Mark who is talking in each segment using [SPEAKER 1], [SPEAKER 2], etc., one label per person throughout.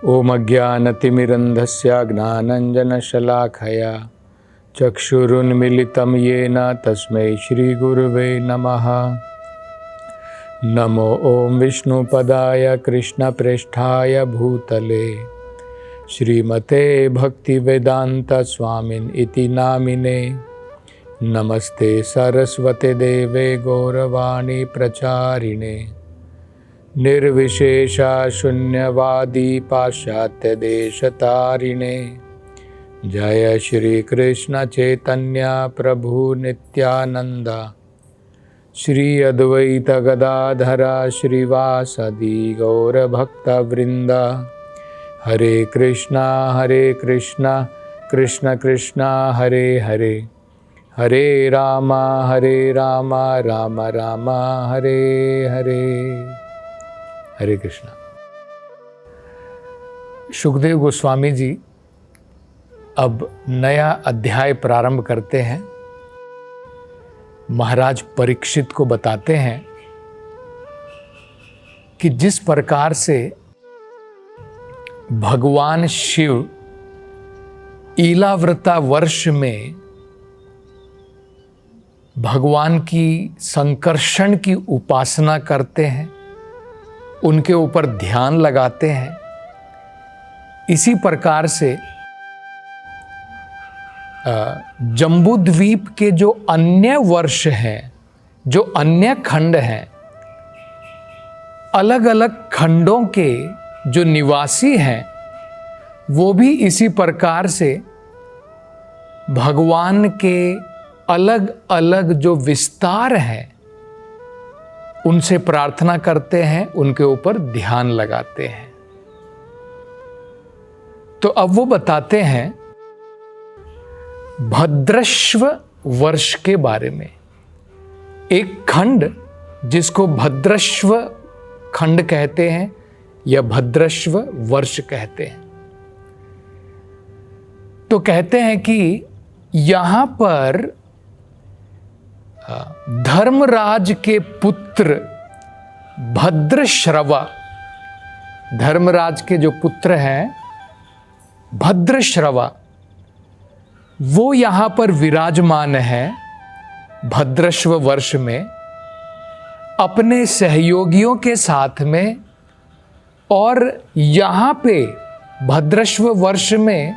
[SPEAKER 1] ओम अज्ञानतिमिरन्धस्य ज्ञानाञ्जनशलाखया चक्षुरुन्मीलितं येन तस्मै श्रीगुरुवे नमः। नमो ओम विष्णुपदाय कृष्णप्रेष्ठाय भूतले श्रीमते भक्तिवेदांत स्वामिन् इति नामिने। नमस्ते सरस्वते देवे गौरवाणी प्रचारिणे निर्विशेषा शून्यवादी पाश्चात्य देशतारिणे। जय श्री कृष्ण चैतन्य प्रभु नित्यानंद श्री अद्वैत गदाधरा श्रीवासदि गौरभक्तवृंद। हरे कृष्णा कृष्ण कृष्णा हरे हरे, हरे राम राम राम हरे हरे। हरे कृष्णा। सुखदेव गोस्वामी जी अब नया अध्याय प्रारंभ करते हैं। महाराज परीक्षित को बताते हैं कि जिस प्रकार से भगवान शिव ईलाव्रता वर्ष में भगवान की संकर्षण की उपासना करते हैं, उनके ऊपर ध्यान लगाते हैं, इसी प्रकार से जम्बूद्वीप के जो अन्य वर्ष हैं, जो अन्य खंड हैं, अलग अलग खंडों के जो निवासी हैं, वो भी इसी प्रकार से भगवान के अलग अलग जो विस्तार हैं उनसे प्रार्थना करते हैं, उनके ऊपर ध्यान लगाते हैं। तो अब वो बताते हैं भद्रश्व वर्ष के बारे में। एक खंड जिसको भद्रश्व खंड कहते हैं या भद्रश्व वर्ष कहते हैं। तो कहते हैं कि यहां पर धर्मराज के पुत्र भद्रश्रवा, धर्मराज के जो पुत्र हैं भद्रश्रवा, वो यहां पर विराजमान है भद्रश्व वर्ष में अपने सहयोगियों के साथ में। और यहां पे भद्रश्व वर्ष में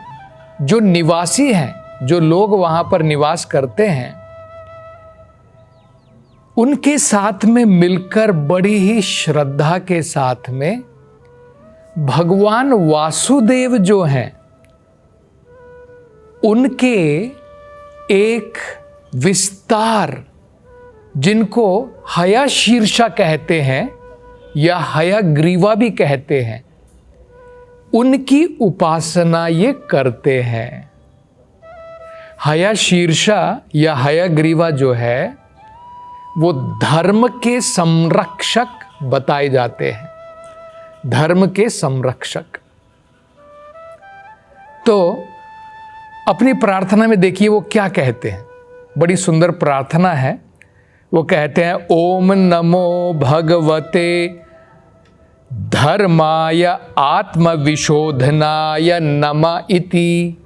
[SPEAKER 1] जो निवासी हैं, जो लोग वहां पर निवास करते हैं, उनके साथ में मिलकर बड़ी ही श्रद्धा के साथ में भगवान वासुदेव जो हैं, उनके एक विस्तार जिनको हयशीर्षा कहते हैं या हयग्रीवा भी कहते हैं, उनकी उपासना ये करते हैं। हयशीर्षा या हयग्रीवा जो है वो धर्म के संरक्षक बताए जाते हैं, धर्म के संरक्षक। तो अपनी प्रार्थना में देखिए वो क्या कहते हैं, बड़ी सुंदर प्रार्थना है। वो कहते हैं ओम नमो भगवते धर्माय आत्मविशोधनाय नमः इति।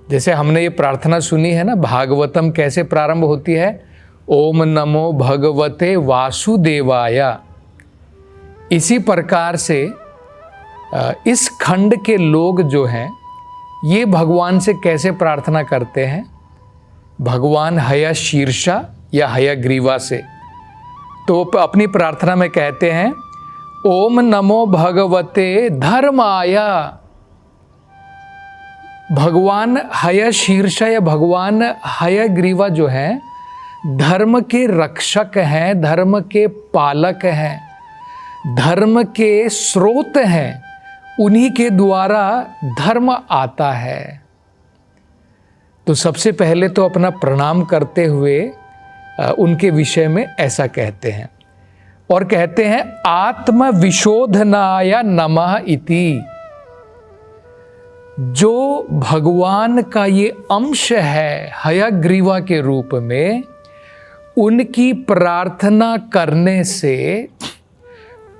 [SPEAKER 1] जैसे हमने ये प्रार्थना सुनी है ना, भागवतम कैसे प्रारंभ होती है, ओम नमो भगवते वासुदेवाय। इसी प्रकार से इस खंड के लोग जो हैं ये भगवान से कैसे प्रार्थना करते हैं, भगवान हयशीर्षा या हयग्रीवा से। तो अपनी प्रार्थना में कहते हैं ओम नमो भगवते धर्माय। भगवान हयशीर्षा या भगवान हयग्रीवा जो हैं धर्म के रक्षक हैं, धर्म के पालक हैं, धर्म के स्रोत हैं, उन्हीं के द्वारा धर्म आता है। तो सबसे पहले तो अपना प्रणाम करते हुए उनके विषय में ऐसा कहते हैं और कहते हैं आत्मविशोधनाय नमः इति। जो भगवान का ये अंश है हयग्रीवा के रूप में, उनकी प्रार्थना करने से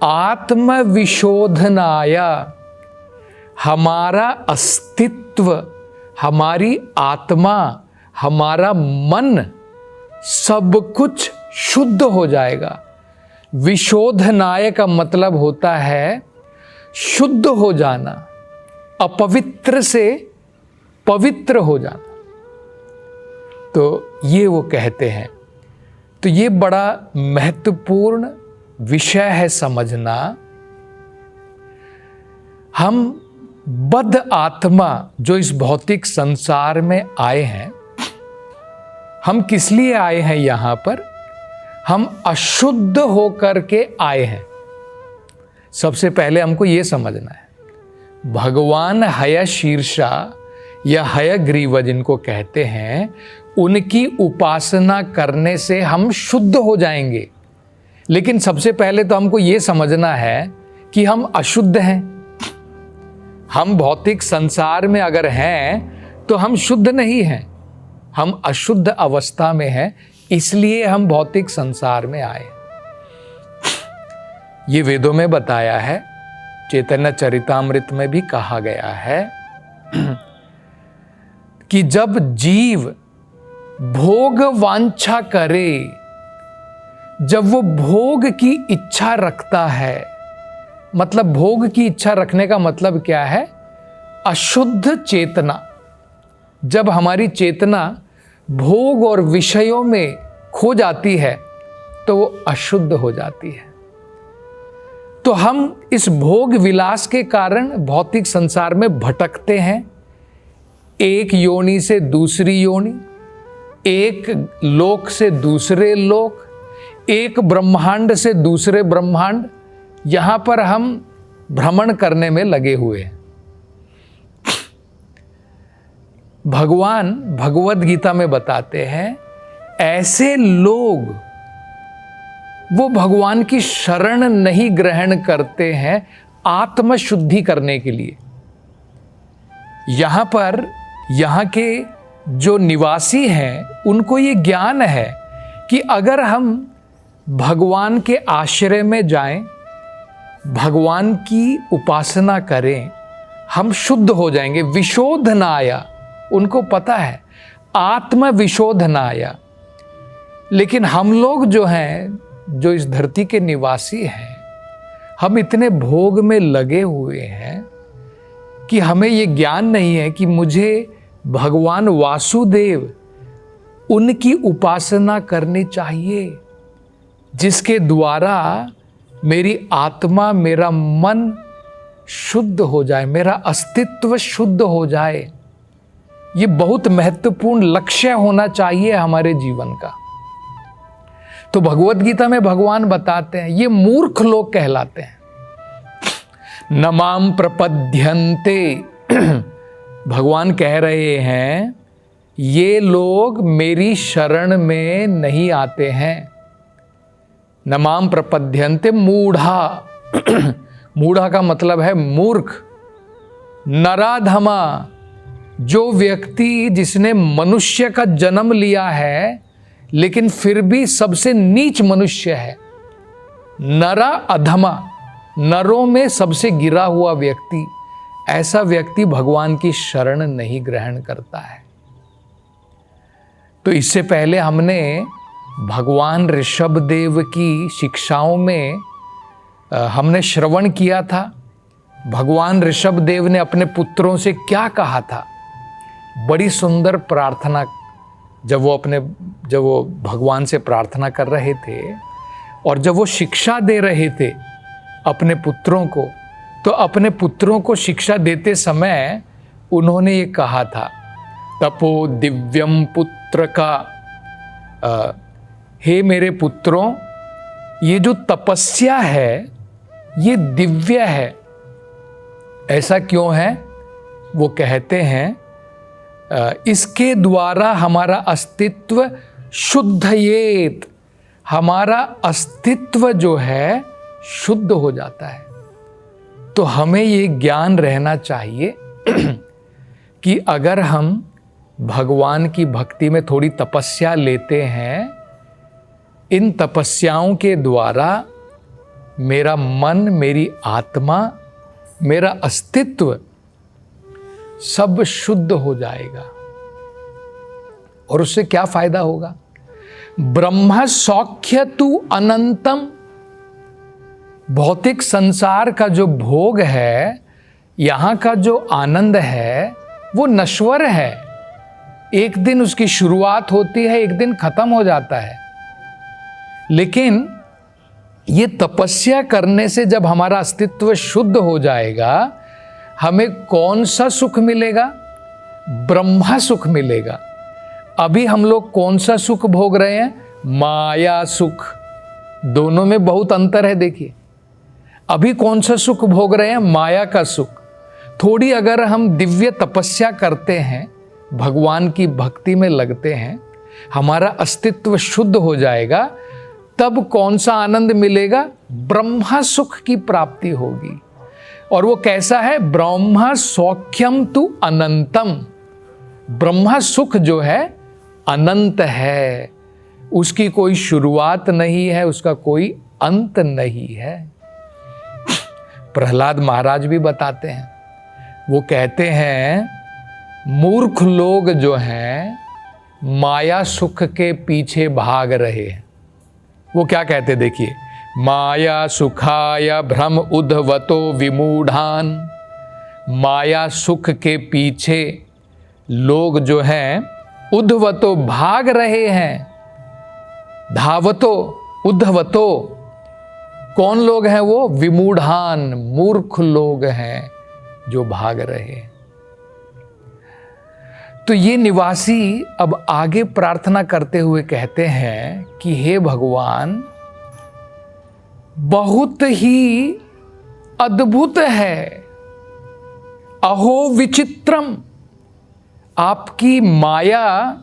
[SPEAKER 1] आत्मविशोधनाय, हमारा अस्तित्व, हमारी आत्मा, हमारा मन, सब कुछ शुद्ध हो जाएगा। विशोधनाय का मतलब होता है शुद्ध हो जाना, अपवित्र से पवित्र हो जाना। तो ये वो कहते हैं। तो ये बड़ा महत्वपूर्ण विषय है समझना। हम बद्ध आत्मा जो इस भौतिक संसार में आए हैं, हम किस लिए आए हैं यहाँ पर? हम अशुद्ध होकर के आए हैं। सबसे पहले हमको ये समझना है, भगवान हय शीर्षा या हयग्रीव जिनको कहते हैं, उनकी उपासना करने से हम शुद्ध हो जाएंगे। लेकिन सबसे पहले तो हमको ये समझना है कि हम अशुद्ध हैं। हम भौतिक संसार में अगर हैं तो हम शुद्ध नहीं हैं, हम अशुद्ध अवस्था में हैं, इसलिए हम भौतिक संसार में आए। ये वेदों में बताया है, चैतन्य चरितामृत में भी कहा गया है कि जब जीव भोग वांछा करे, जब वो भोग की इच्छा रखता है, मतलब भोग की इच्छा रखने का मतलब क्या है? अशुद्ध चेतना। जब हमारी चेतना भोग और विषयों में खो जाती है तो वो अशुद्ध हो जाती है। तो हम इस भोग विलास के कारण भौतिक संसार में भटकते हैं, एक योनि से दूसरी योनि, एक लोक से दूसरे लोक, एक ब्रह्मांड से दूसरे ब्रह्मांड, यहां पर हम भ्रमण करने में लगे हुए हैं। भगवान भगवद गीता में बताते हैं, ऐसे लोग वो भगवान की शरण नहीं ग्रहण करते हैं आत्मशुद्धि करने के लिए। यहां पर यहाँ के जो निवासी हैं उनको ये ज्ञान है कि अगर हम भगवान के आश्रय में जाएं, भगवान की उपासना करें, हम शुद्ध हो जाएंगे। विशोधनाया, उनको पता है, आत्म विशोधनाया। लेकिन हम लोग जो हैं, जो इस धरती के निवासी हैं, हम इतने भोग में लगे हुए हैं कि हमें ये ज्ञान नहीं है कि मुझे भगवान वासुदेव, उनकी उपासना करनी चाहिए, जिसके द्वारा मेरी आत्मा, मेरा मन शुद्ध हो जाए, मेरा अस्तित्व शुद्ध हो जाए। ये बहुत महत्वपूर्ण लक्ष्य होना चाहिए हमारे जीवन का। तो भगवद गीता में भगवान बताते हैं, ये मूर्ख लोग कहलाते हैं। नमाम प्रपद्यन्ते, भगवान कह रहे हैं ये लोग मेरी शरण में नहीं आते हैं। नमाम प्रपद्यन्ते मूढ़ा, मूढ़ा का मतलब है मूर्ख, नराधमा, जो व्यक्ति जिसने मनुष्य का जन्म लिया है लेकिन फिर भी सबसे नीच मनुष्य है, नरा अधमा, नरों में सबसे गिरा हुआ व्यक्ति, ऐसा व्यक्ति भगवान की शरण नहीं ग्रहण करता है। तो इससे पहले हमने भगवान ऋषभदेव की शिक्षाओं में हमने श्रवण किया था। भगवान ऋषभदेव ने अपने पुत्रों से क्या कहा था? बड़ी सुंदर प्रार्थना। जब वो भगवान से प्रार्थना कर रहे थे और जब वो शिक्षा दे रहे थे अपने पुत्रों को, तो अपने पुत्रों को शिक्षा देते समय उन्होंने ये कहा था, तपो दिव्यम पुत्र का, हे मेरे पुत्रों, ये जो तपस्या है ये दिव्य है। ऐसा क्यों है? वो कहते हैं इसके द्वारा हमारा अस्तित्व शुद्धयेत, हमारा अस्तित्व जो है शुद्ध हो जाता है। तो हमें ये ज्ञान रहना चाहिए कि अगर हम भगवान की भक्ति में थोड़ी तपस्या लेते हैं, इन तपस्याओं के द्वारा मेरा मन, मेरी आत्मा, मेरा अस्तित्व सब शुद्ध हो जाएगा। और उससे क्या फायदा होगा? ब्रह्म सौख्य तु अनंतम। भौतिक संसार का जो भोग है, यहां का जो आनंद है, वो नश्वर है। एक दिन उसकी शुरुआत होती है, एक दिन खत्म हो जाता है। लेकिन ये तपस्या करने से जब हमारा अस्तित्व शुद्ध हो जाएगा, हमें कौन सा सुख मिलेगा? ब्रह्मा सुख मिलेगा। अभी हम लोग कौन सा सुख भोग रहे हैं? माया सुख। दोनों में बहुत अंतर है। देखिए, अभी कौन सा सुख भोग रहे हैं? माया का सुख। थोड़ी अगर हम दिव्य तपस्या करते हैं, भगवान की भक्ति में लगते हैं, हमारा अस्तित्व शुद्ध हो जाएगा, तब कौन सा आनंद मिलेगा? ब्रह्मा सुख की प्राप्ति होगी। और वो कैसा है? ब्रह्मा सौख्यम तु अनंतम। ब्रह्मा सुख जो है अनंत है, उसकी कोई शुरुआत नहीं है, उसका कोई अंत नहीं है। प्रहलाद महाराज भी बताते हैं, वो कहते हैं मूर्ख लोग जो हैं माया सुख के पीछे भाग रहे हैं। वो क्या कहते, देखिए, माया सुखाय भ्रम उद्धवतो विमूढ़ान। माया सुख के पीछे लोग जो हैं उद्धवतो भाग रहे हैं, धावतो उद्धवतो। कौन लोग हैं वो? विमूढ़ान, मूर्ख लोग हैं जो भाग रहे हैं। तो ये निवासी अब आगे प्रार्थना करते हुए कहते हैं कि हे भगवान, बहुत ही अद्भुत है, अहो विचित्रम। आपकी माया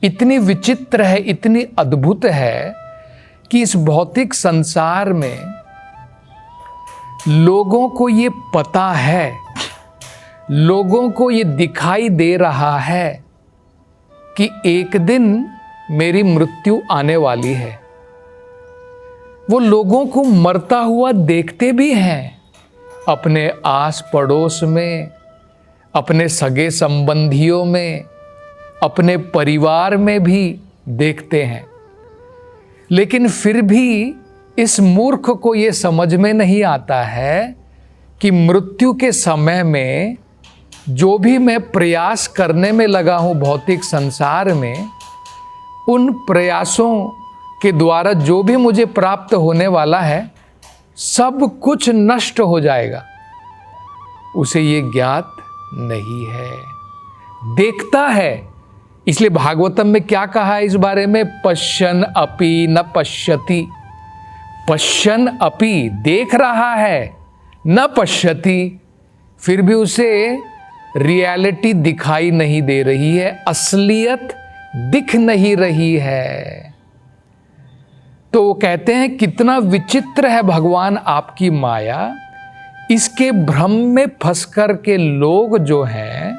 [SPEAKER 1] इतनी विचित्र है, इतनी अद्भुत है कि इस भौतिक संसार में लोगों को ये पता है, लोगों को ये दिखाई दे रहा है कि एक दिन मेरी मृत्यु आने वाली है। वो लोगों को मरता हुआ देखते भी हैं, अपने आस पड़ोस में, अपने सगे संबंधियों में, अपने परिवार में भी देखते हैं। लेकिन फिर भी इस मूर्ख को ये समझ में नहीं आता है कि मृत्यु के समय में जो भी मैं प्रयास करने में लगा हूँ भौतिक संसार में, उन प्रयासों के द्वारा जो भी मुझे प्राप्त होने वाला है, सब कुछ नष्ट हो जाएगा। उसे ये ज्ञात नहीं है, देखता है। इसलिए भागवतम में क्या कहा है इस बारे में? पश्यन अपि न पश्यति। पश्यन अपि, देख रहा है, न पश्यति, फिर भी उसे रियलिटी दिखाई नहीं दे रही है, असलियत दिख नहीं रही है। तो वो कहते हैं कितना विचित्र है भगवान आपकी माया। इसके भ्रम में फंस कर के लोग जो हैं,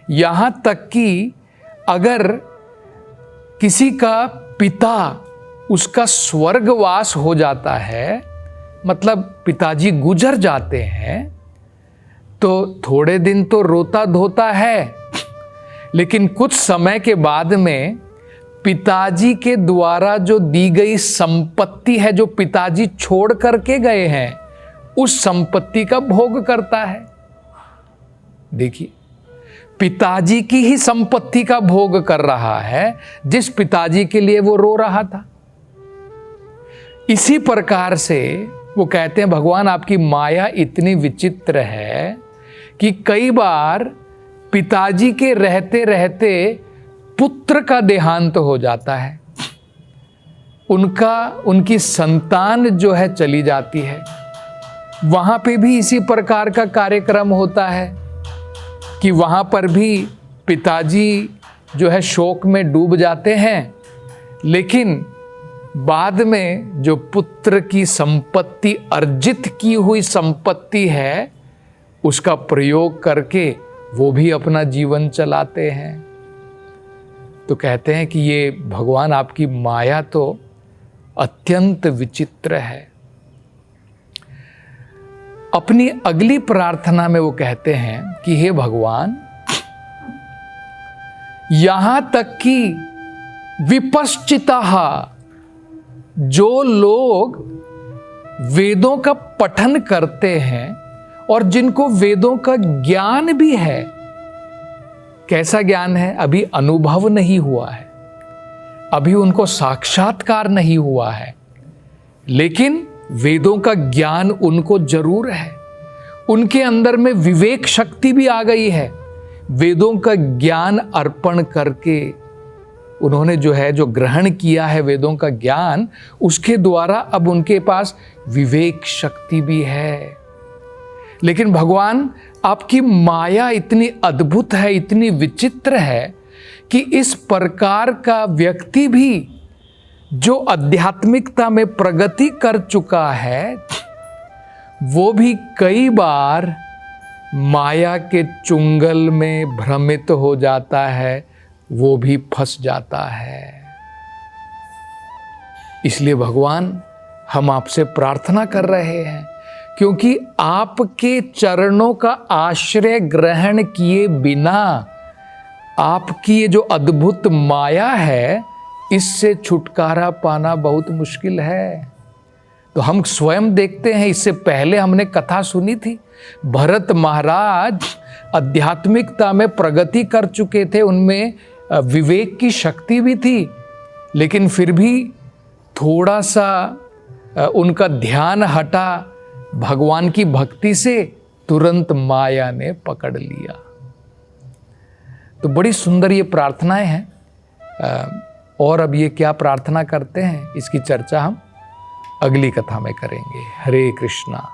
[SPEAKER 1] यहां तक कि अगर किसी का पिता, उसका स्वर्गवास हो जाता है, मतलब पिताजी गुजर जाते हैं, तो थोड़े दिन तो रोता धोता है, लेकिन कुछ समय के बाद में पिताजी के द्वारा जो दी गई संपत्ति है, जो पिताजी छोड़ करके गए हैं, उस संपत्ति का भोग करता है। देखिए, पिताजी की ही संपत्ति का भोग कर रहा है, जिस पिताजी के लिए वो रो रहा था। इसी प्रकार से वो कहते हैं भगवान आपकी माया इतनी विचित्र है कि कई बार पिताजी के रहते रहते पुत्र का देहांत हो जाता है, उनकी संतान जो है चली जाती है। वहाँ पे भी इसी प्रकार का कार्यक्रम होता है कि वहाँ पर भी पिताजी जो है शोक में डूब जाते हैं, लेकिन बाद में जो पुत्र की संपत्ति, अर्जित की हुई संपत्ति है, उसका प्रयोग करके वो भी अपना जीवन चलाते हैं। तो कहते हैं कि ये भगवान आपकी माया तो अत्यंत विचित्र है। अपनी अगली प्रार्थना में वो कहते हैं कि हे भगवान, यहां तक कि विपश्चिताः, जो लोग वेदों का पठन करते हैं और जिनको वेदों का ज्ञान भी है, कैसा ज्ञान है? अभी अनुभव नहीं हुआ है, अभी उनको साक्षात्कार नहीं हुआ है, लेकिन वेदों का ज्ञान उनको जरूर है। उनके अंदर में विवेक शक्ति भी आ गई है। वेदों का ज्ञान अर्पण करके उन्होंने जो ग्रहण किया है वेदों का ज्ञान, उसके द्वारा अब उनके पास विवेक शक्ति भी है। लेकिन भगवान, आपकी माया इतनी अद्भुत है, इतनी विचित्र है कि इस प्रकार का व्यक्ति भी जो आध्यात्मिकता में प्रगति कर चुका है, वो भी कई बार माया के चुंगल में भ्रमित हो जाता है, वो भी फंस जाता है। इसलिए भगवान, हम आपसे प्रार्थना कर रहे हैं, क्योंकि आपके चरणों का आश्रय ग्रहण किए बिना आपकी ये जो अद्भुत माया है, इससे छुटकारा पाना बहुत मुश्किल है। तो हम स्वयं देखते हैं, इससे पहले हमने कथा सुनी थी, भरत महाराज आध्यात्मिकता में प्रगति कर चुके थे, उनमें विवेक की शक्ति भी थी, लेकिन फिर भी थोड़ा सा उनका ध्यान हटा भगवान की भक्ति से, तुरंत माया ने पकड़ लिया। तो बड़ी सुंदर ये प्रार्थनाएं हैं। और अब ये क्या प्रार्थना करते हैं, इसकी चर्चा हम अगली कथा में करेंगे। हरे कृष्णा।